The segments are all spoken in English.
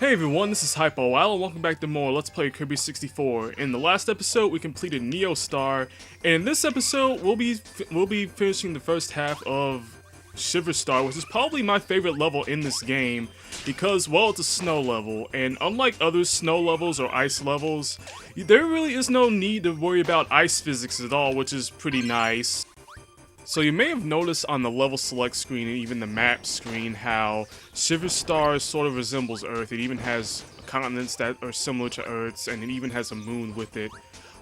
Hey everyone, this is Hypo Al, and welcome back to more Let's Play Kirby 64. In the last episode, we completed Neo Star, and in this episode, we'll be finishing the first half of Shiver Star, which is probably my favorite level in this game, because, well, it's a snow level, and unlike other snow levels or ice levels, there really is no need to worry about ice physics at all, which is pretty nice. So you may have noticed on the level select screen and even the map screen how Shiver Star sort of resembles Earth. It even has continents that are similar to Earth's, and it even has a moon with it.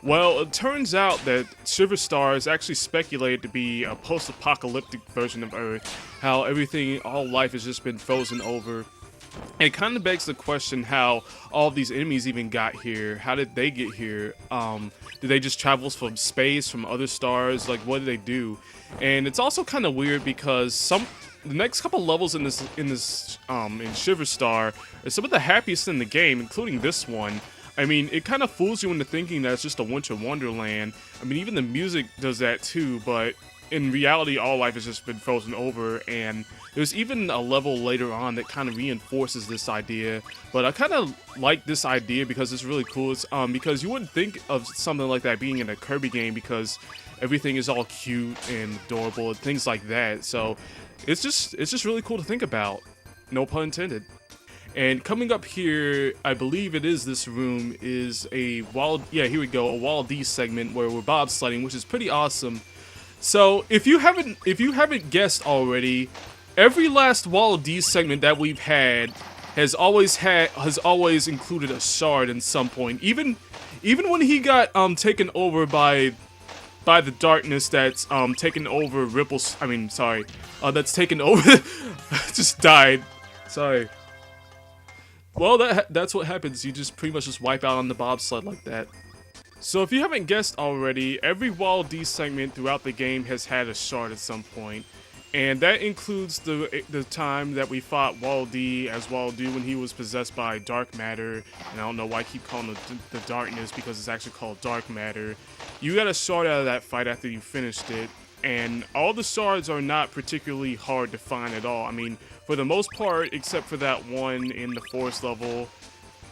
Well, it turns out that Shiver Star is actually speculated to be a post-apocalyptic version of Earth, how all life has just been frozen over. It kind of begs the question how all of these enemies even got here. How did they get here? Did they just travel from space, from other stars? Like, what did they do? And it's also kind of weird because the next couple levels in Shiver Star are some of the happiest in the game, including this one. I mean, it kind of fools you into thinking that it's just a winter wonderland. I mean, even the music does that too, but in reality, all life has just been frozen over, and there's even a level later on that kind of reinforces this idea. But I kind of like this idea because it's really cool. It's, because you wouldn't think of something like that being in a Kirby game because everything is all cute and adorable and things like that. So it's just really cool to think about. No pun intended. And coming up here, I believe it is this room, is a here we go, a Wall D segment where we're bobsledding, which is pretty awesome. So if you haven't guessed already, every last Wall D segment that we've had has always included a shard in some point. Even when he got taken over by the darkness that's taken over that's taken over just died. Sorry. Well, that's what happens. You just pretty much just wipe out on the bobsled like that. So if you haven't guessed already, every Wall D segment throughout the game has had a shard at some point. And that includes the time that we fought Wall D as Wall D when he was possessed by dark matter. And I don't know why I keep calling it the darkness, because it's actually called dark matter. You got a shard out of that fight after you finished it. And all the shards are not particularly hard to find at all. I mean, for the most part, except for that one in the forest level,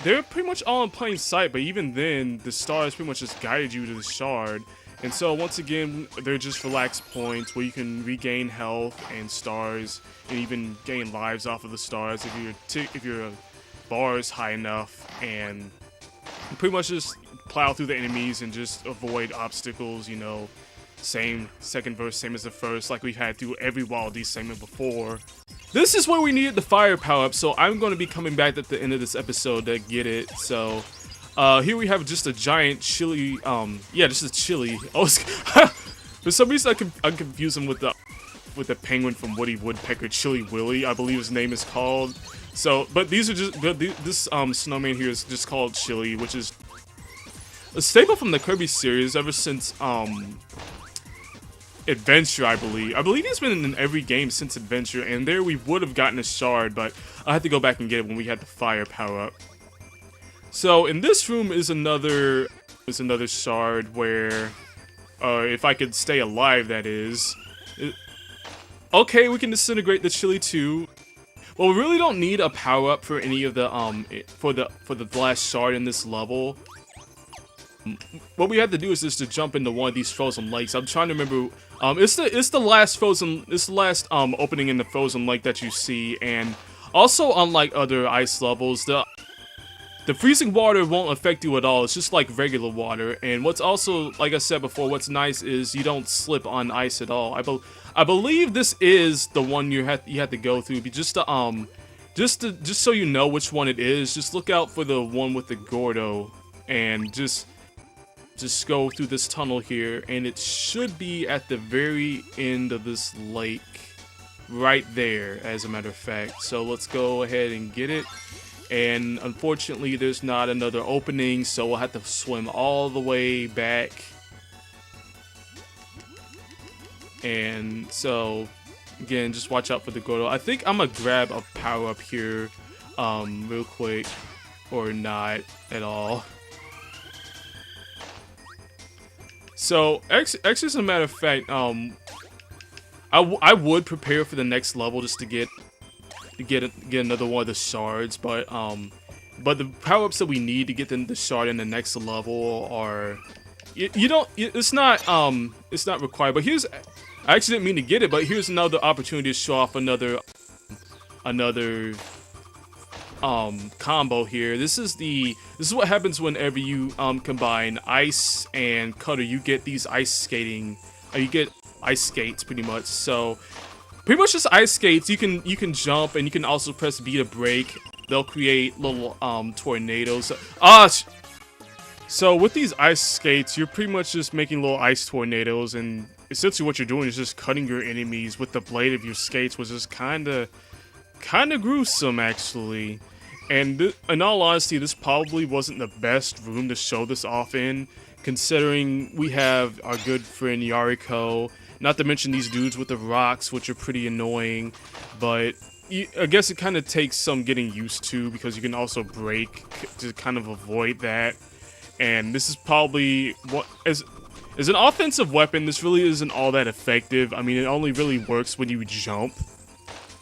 they're pretty much all in plain sight, but even then, the stars pretty much just guided you to the shard. And so, once again, they're just relaxed points where you can regain health and stars, and even gain lives off of the stars if your bar is high enough, and pretty much just plow through the enemies and just avoid obstacles, you know. Same second verse, same as the first, like we've had through every Wall D segment before. This is where we needed the fire power-up, so I'm going to be coming back at the end of this episode to get it. So, here we have just a giant chili, just a chili. Oh, for some reason I confuse him with the penguin from Woody Woodpecker, Chili Willy, I believe his name is called. So, but this snowman here is just called Chili, which is a staple from the Kirby series ever since, Adventure, I believe. I believe he's been in every game since Adventure, and there we would have gotten a shard, but I had to go back and get it when we had the fire power-up. So, in this room is another shard where, if I could stay alive, that is. Okay, we can disintegrate the chili too. Well, we really don't need a power-up for any of the, for the last shard in this level. What we have to do is just to jump into one of these frozen lakes. I'm trying to remember. It's the last opening in the frozen lake that you see, and also unlike other ice levels, the freezing water won't affect you at all. It's just like regular water. And what's also, like I said before, what's nice is you don't slip on ice at all. I believe this is the one you have to go through. Just so you know which one it is, just look out for the one with the Gordo, and just go through this tunnel here, and it should be at the very end of this lake, right there, as a matter of fact. So let's go ahead and get it. And unfortunately, there's not another opening, so we'll have to swim all the way back. And so, again, just watch out for the Gordo. I think I'm gonna grab a power-up here, real quick, or not at all. So, actually, as a matter of fact, I would prepare for the next level just to get another one of the shards, but But the power-ups that we need to get the shard in the next level are, you don't, it's not required. But here's, I actually didn't mean to get it, but here's another opportunity to show off another combo here. This is what happens whenever you combine ice and cutter. You get these ice skating, you get ice skates pretty much. So pretty much just ice skates. You can jump, and you can also press B to break. They'll create little tornadoes. So with these ice skates, you're pretty much just making little ice tornadoes, and essentially what you're doing is just cutting your enemies with the blade of your skates, which is kind of gruesome actually. And in all honesty, this probably wasn't the best room to show this off in, considering we have our good friend Yariko, not to mention these dudes with the rocks, which are pretty annoying. But I guess it kind of takes some getting used to, because you can also break to kind of avoid that. And this is probably what, as an offensive weapon, this really isn't all that effective. I mean, it only really works when you jump.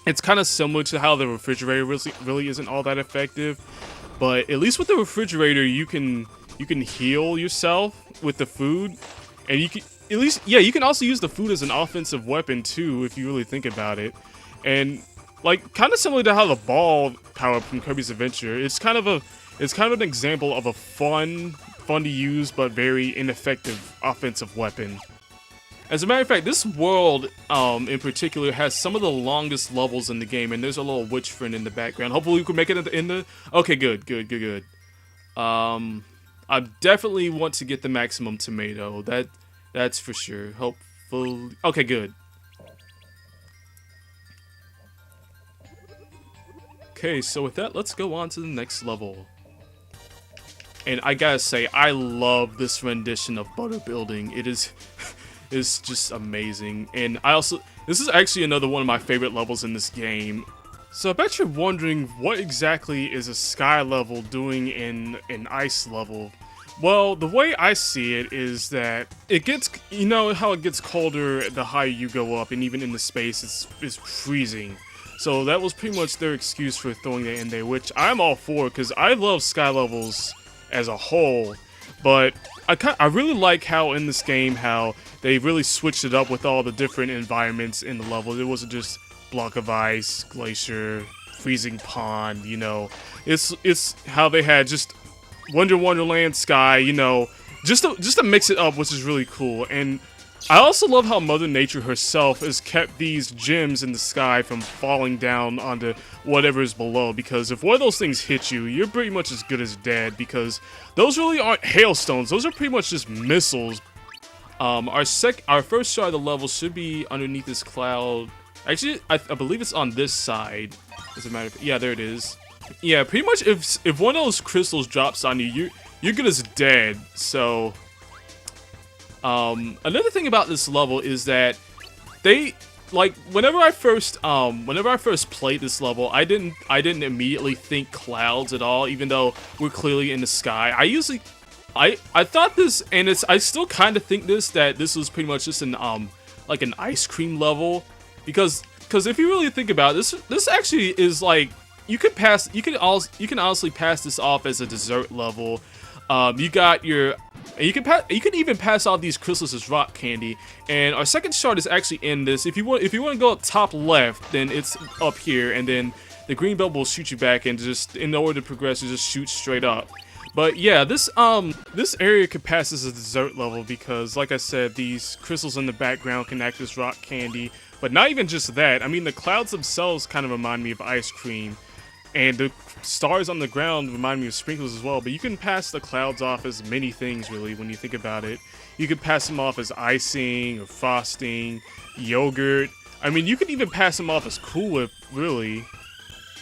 It's kind of similar to how the refrigerator really isn't all that effective. But at least with the refrigerator, you can heal yourself with the food, and you can at least, yeah, you can also use the food as an offensive weapon too, if you really think about it. And like, kind of similar to how the ball power up from Kirby's Adventure, it's kind of an example of a fun to use but very ineffective offensive weapon. As a matter of fact, this world in particular has some of the longest levels in the game, and there's a little witch friend in the background. Hopefully we can make it in the okay, good. I definitely want to get the maximum tomato. That's for sure. Hopefully. Okay, good. Okay, so with that, let's go on to the next level. And I gotta say, I love this rendition of butter building. It is just amazing. And this is actually another one of my favorite levels in this game. So I bet you're wondering, what exactly is a sky level doing in an ice level? Well, the way I see it is that it gets, you know how it gets colder the higher you go up, and even in the space it's freezing. So that was pretty much their excuse for throwing that in there, which I'm all for, because I love sky levels as a whole. But I really like how in this game, how they really switched it up with all the different environments in the level. It wasn't just block of ice, glacier, freezing pond, you know. It's how they had just Wonderland sky, you know, just to mix it up, which is really cool. And I also love how Mother Nature herself has kept these gems in the sky from falling down onto whatever is below, because if one of those things hit you, you're pretty much as good as dead, because those really aren't hailstones. Those are pretty much just missiles. Our first shard of the level should be underneath this cloud. Actually, I believe it's on this side. As a matter of, yeah, there it is. Yeah, pretty much if one of those crystals drops on you, you're good as dead. So another thing about this level is that they, like, whenever I first played this level, I didn't immediately think clouds at all, even though we're clearly in the sky. I thought this, and I still kind of think that this was pretty much just an like an ice cream level, because if you really think about it, this actually is like, you can honestly pass this off as a dessert level. You can even pass off these crystals as rock candy. And our second shard is actually in this. If you want to go up top left, then it's up here, and then the green belt will shoot you back, and just in order to progress, you just shoot straight up. But yeah, this area could pass as a dessert level, because like I said, these crystals in the background can act as rock candy. But not even just that. I mean, the clouds themselves kind of remind me of ice cream. And the stars on the ground remind me of sprinkles as well. But you can pass the clouds off as many things, really, when you think about it. You could pass them off as icing or frosting, yogurt. I mean, you could even pass them off as Cool Whip, really.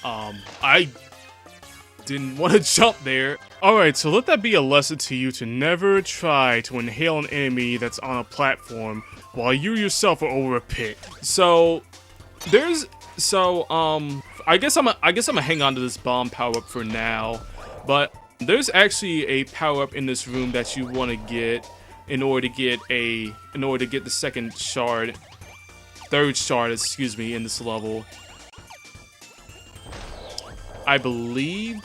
I didn't want to jump there. Alright, so let that be a lesson to you to never try to inhale an enemy that's on a platform while you yourself are over a pit. I guess I'm gonna hang on to this bomb power up for now, but there's actually a power up in this room that you want to get in order to get the third shard, excuse me, in this level. I believe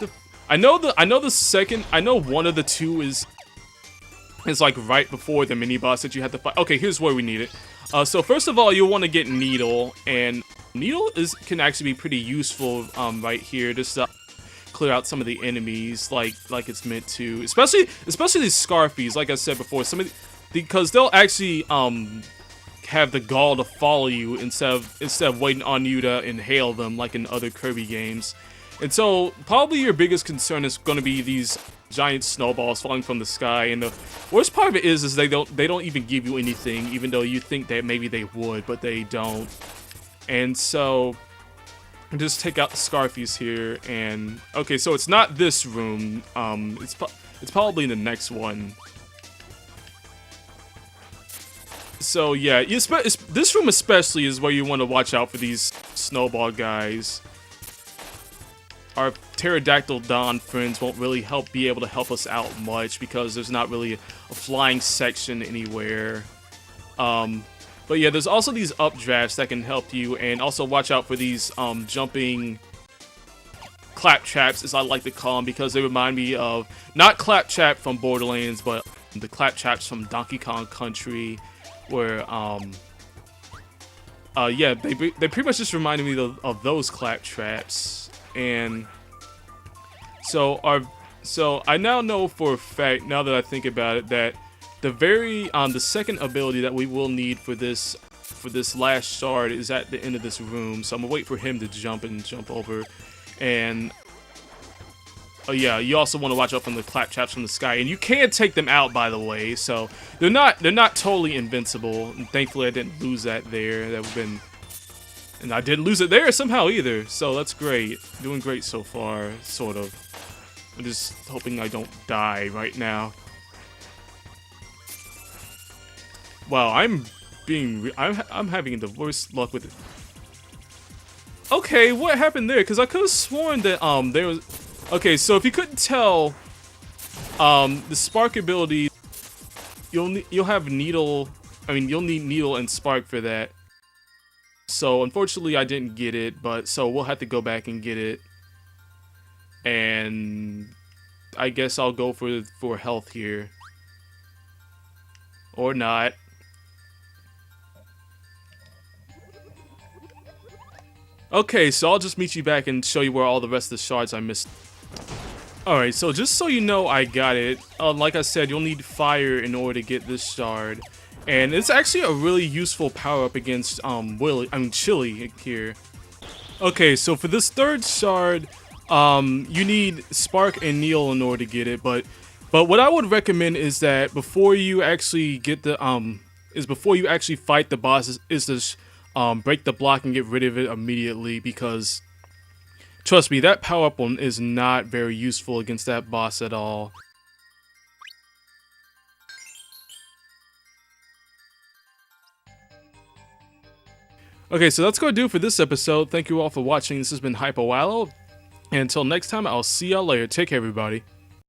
I know the second. I know one of the two is like right before the mini boss that you have to fight. Okay, here's where we need it. So first of all, you'll want to get Needle, and Needle can actually be pretty useful right here, just to clear out some of the enemies like it's meant to. Especially these Scarfies, like I said before, because they'll actually have the gall to follow you instead of waiting on you to inhale them like in other Kirby games. And so probably your biggest concern is going to be these giant snowballs falling from the sky, and the worst part of it is they don't even give you anything, even though you think that maybe they would, but they don't. And so just take out the Scarfies here, and okay, so it's not this room. It's probably in the next one. So yeah, this room especially is where you want to watch out for these snowball guys. Our pterodactyl Don friends won't really be able to help us out much because there's not really a flying section anywhere. But yeah, there's also these updrafts that can help you, and also watch out for these jumping claptraps, as I like to call them, because they remind me of not Claptrap from Borderlands, but the claptraps from Donkey Kong Country, where yeah, they pretty much just reminded me of those claptraps. And so I now know for a fact, now that I think about it, that the second ability that we will need for this last shard is at the end of this room. So I'm gonna wait for him to jump over. And oh yeah, you also want to watch out from the claptraps from the sky, and you can take them out, by the way. So they're not totally invincible. And thankfully I didn't lose that there. That would've been. And I didn't lose it there somehow either, so that's great. Doing great so far, sort of. I'm just hoping I don't die right now. Wow, I'm having the worst luck with it. Okay, what happened there? Because I could have sworn that there was. Okay, so if you couldn't tell, the spark ability, you'll have Needle. I mean, you'll need Needle and Spark for that. So unfortunately I didn't get it, but so we'll have to go back and get it. And I guess I'll go for health here. Or not. Okay, so I'll just meet you back and show you where all the rest of the shards I missed. Alright, so just so you know I got it. Like I said, you'll need fire in order to get this shard. And it's actually a really useful power-up against Chili here. Okay, so for this third shard, you need Spark and Needle in order to get it, but what I would recommend is that before you actually get the before you actually fight the boss is to break the block and get rid of it immediately, because trust me, that power-up one is not very useful against that boss at all. Okay, so that's going to do it for this episode. Thank you all for watching. This has been Hyper Wallow. And until next time, I'll see y'all later. Take care, everybody.